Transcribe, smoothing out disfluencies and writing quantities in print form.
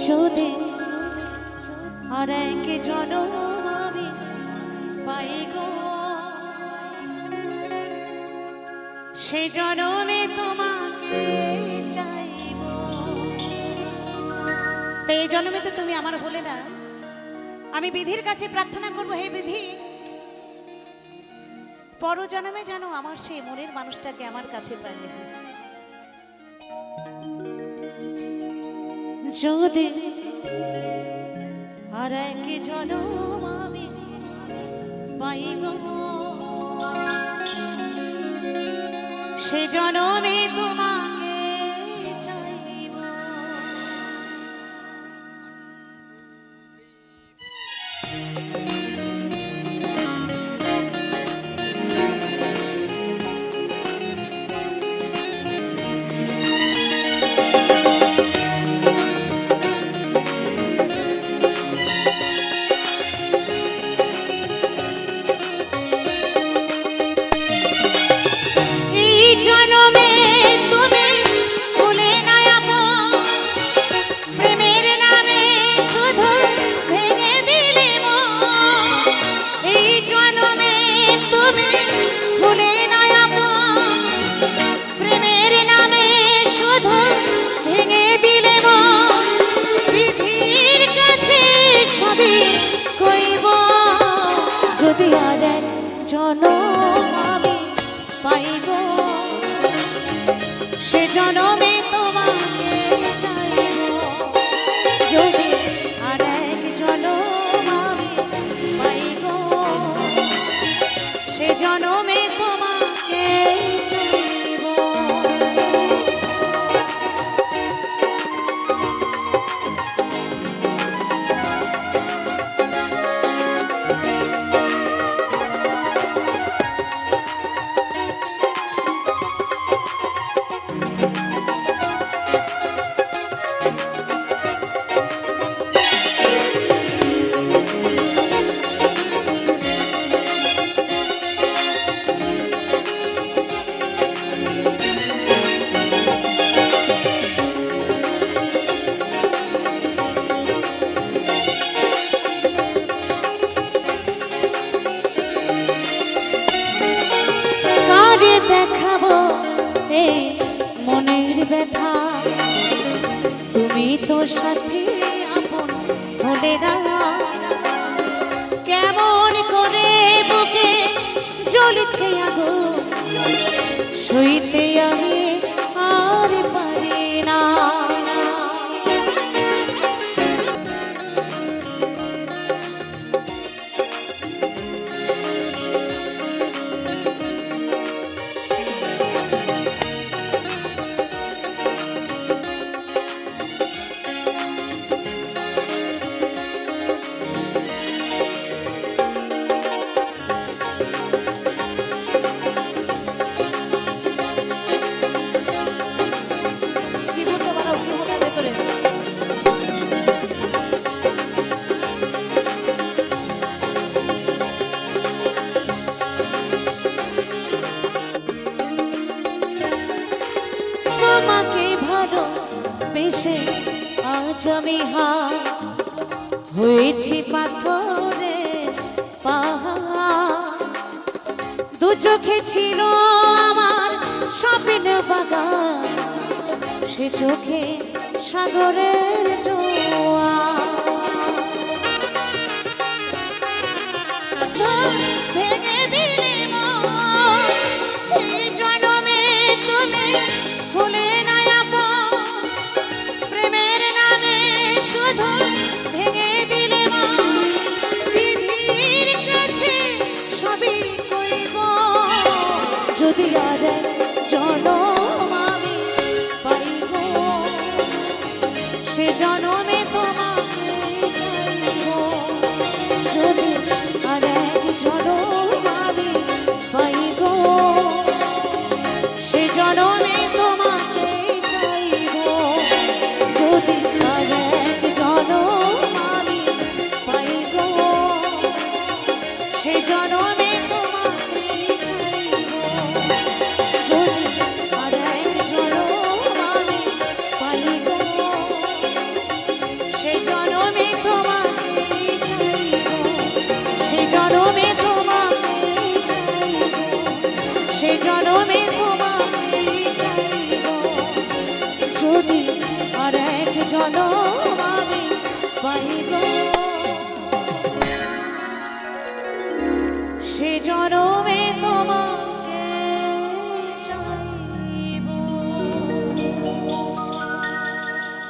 যদি আর এক জনম আমি পাই গো, সে জনমে তোমাকে চাইব। এই জন্মে তো তুমি আমার হলে না, আমি বিধির কাছে প্রার্থনা করব, হে বিধি, পর জন্মে যেন আমার সেই মনের মানুষটাকে আমার কাছে পাই। যদি আর এক জনম আমি পাইব, সে জনমে তোমাকে চাইব। যদি আর এক জনম আমি পাইব, সে জনমে তোমাকে চাইব। যদি আর এক জনম আমি পাইব, সে জনমে তোমাকে চাইব। দেখাবো এই মনের ব্যথা, তুমি তো সাথে আপন হলে না। কেমন করে বুকে জ্বলছে আগুন, সইতে আমি আর পারি না। তোমাকে ভালো বেশে আজ আমি হয়েছি পাথরে পাহাড়। দু চোখে ছিল আমার স্বপ্ন বাগান, সে চোখে সাগরের জোয়ার। ভেঙে দিলে মন, এই জনমে তুমি হলে না আপন। প্রেমের নামে শুধু ভেঙে দিলে মন, বিধির কাছে সবই কইব। যদি আর এক জনম আমি পাইব, সে জনমে তোমাকে চাইব। যদি আর এক জনম আমি পাইব, সে জনমে তোমাকে চাইব। যদি আর এক জনম আমি পাইব, সে জনমে তোমাকে চাইব। যদি আর এক জনম আমি পাইব, জনমে